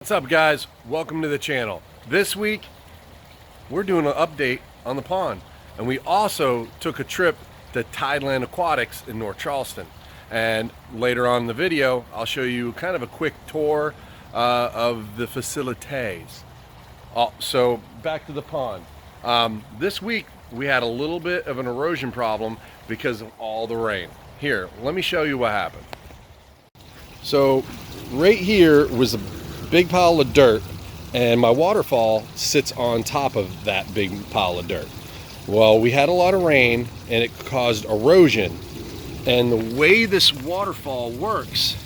What's up, guys? Welcome to the channel. This week we're doing an update on the pond, and we also took a trip to Tideline Aquatics in North Charleston, and later on in the video I'll show you kind of a quick tour of the facilities. So back to the pond. This week we had a little bit of an erosion problem because of all the rain. Here, let me show you what happened. So right here was a big pile of dirt, and my waterfall sits on top of that big pile of dirt. Well, we had a lot of rain and it caused erosion, and the way this waterfall works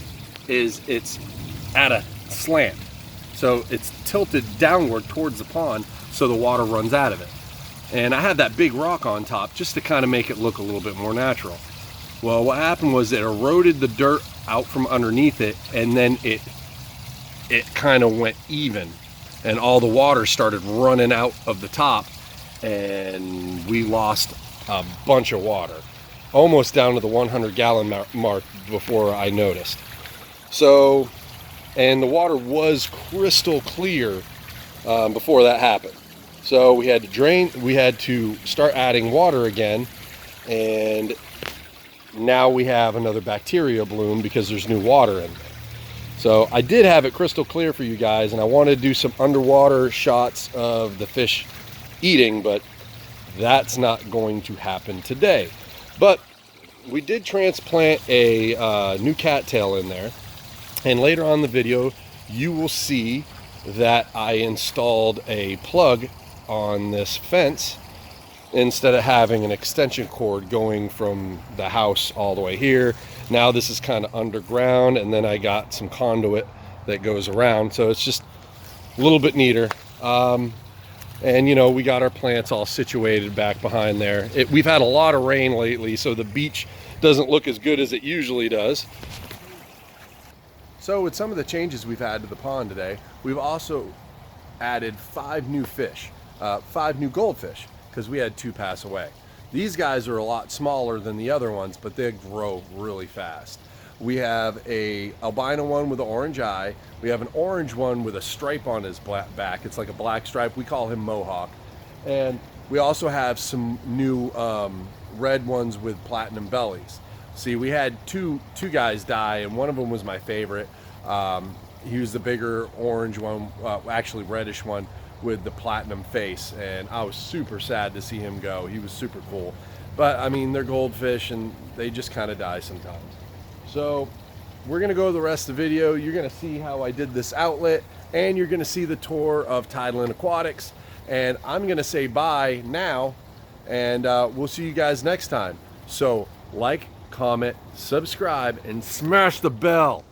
is it's at a slant, so it's tilted downward towards the pond so the water runs out of it. And I had that big rock on top just to kind of make it look a little bit more natural. Well, what happened was it eroded the dirt out from underneath it, and then it kind of went even, and all the water started running out of the top, and we lost a bunch of water, almost down to the 100-gallon mark before I noticed. So, and the water was crystal clear before that happened. So we had to start adding water again, and now we have another bacteria bloom because there's new water in there. So I did have it crystal clear for you guys, and I wanted to do some underwater shots of the fish eating, but that's not going to happen today. But we did transplant a new cattail in there, and later on in the video you will see that I installed a plug on this fence instead of having an extension cord going from the house all the way here. Now this is kind of underground, and then I got some conduit that goes around, so it's just a little bit neater. And you know, we got our plants all situated back behind there. We've had a lot of rain lately, so the beach doesn't look as good as it usually does. So with some of the changes we've had to the pond today, we've also added 5 new fish, 5 new goldfish, because we had 2 pass away. These guys are a lot smaller than the other ones, but they grow really fast. We have a albino one with an orange eye. We have an orange one with a stripe on his back. It's like a black stripe. We call him Mohawk. And we also have some new red ones with platinum bellies. See, we had two guys die, and one of them was my favorite. He was the bigger orange one, actually reddish one, with the platinum face, and I was super sad to see him go. He was super cool, but I mean, they're goldfish and they just kind of die sometimes. So we're gonna go the rest of the video. You're gonna see how I did this outlet, and you're gonna see the tour of Tideline Aquatics, and I'm gonna say bye now, and we'll see you guys next time. So like, comment, subscribe, and smash the bell.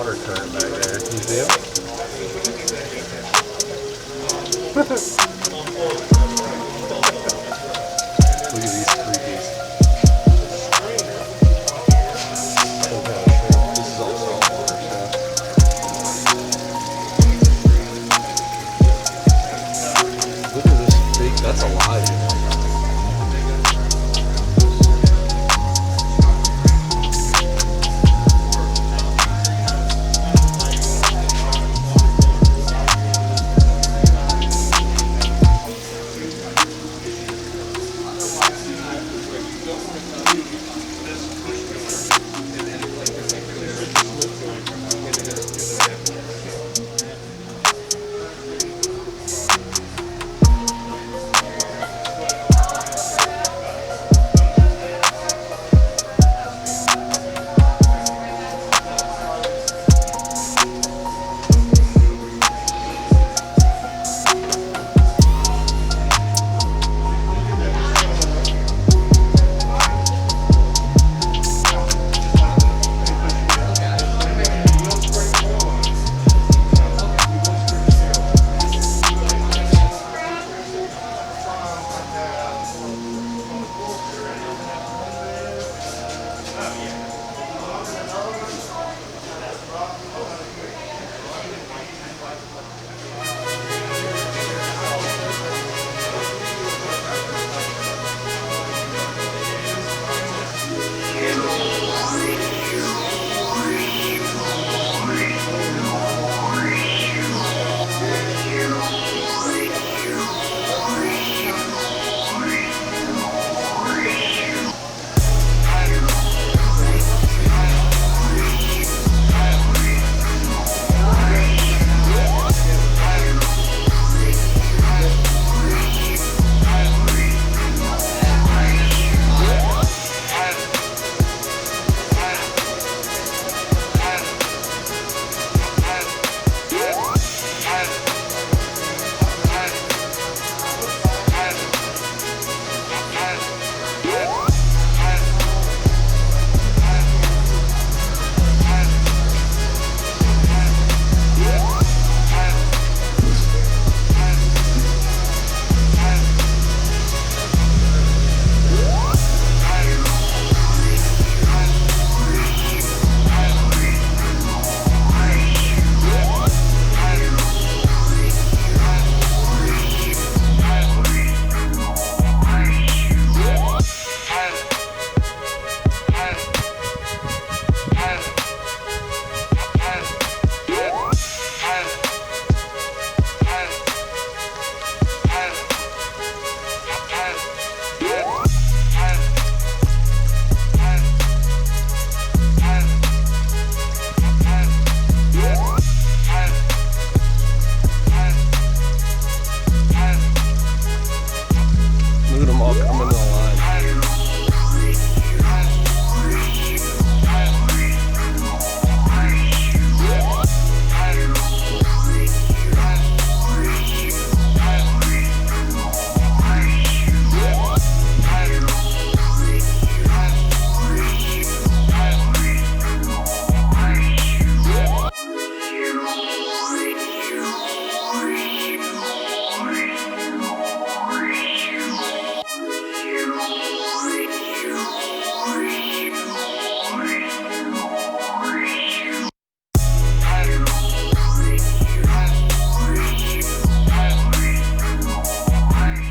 water current back there. Can you see him? Look at these creepies. This is all salt water, so. Look at this big, that's alive.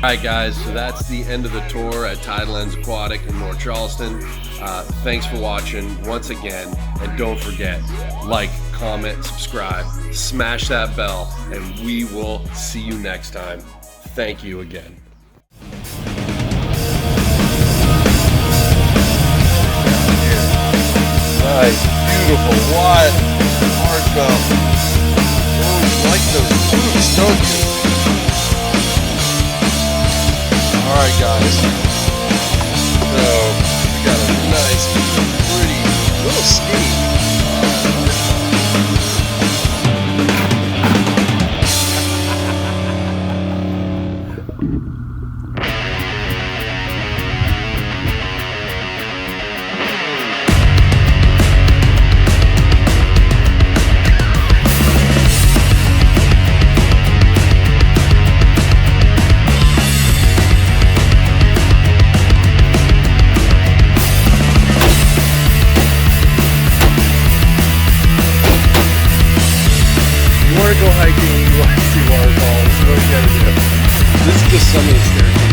Alright guys, so that's the end of the tour at Tideline Aquatics in North Charleston. Thanks for watching once again, and don't forget, like, comment, subscribe, smash that bell, and we will see you next time. Thank you again. Nice, beautiful, wide, hard bell. Oh, you like those boots, don't you? Alright guys, so we got a nice, pretty, little skinny hiking, you want to see waterfalls, what do you gotta do? This is just some of the staircases.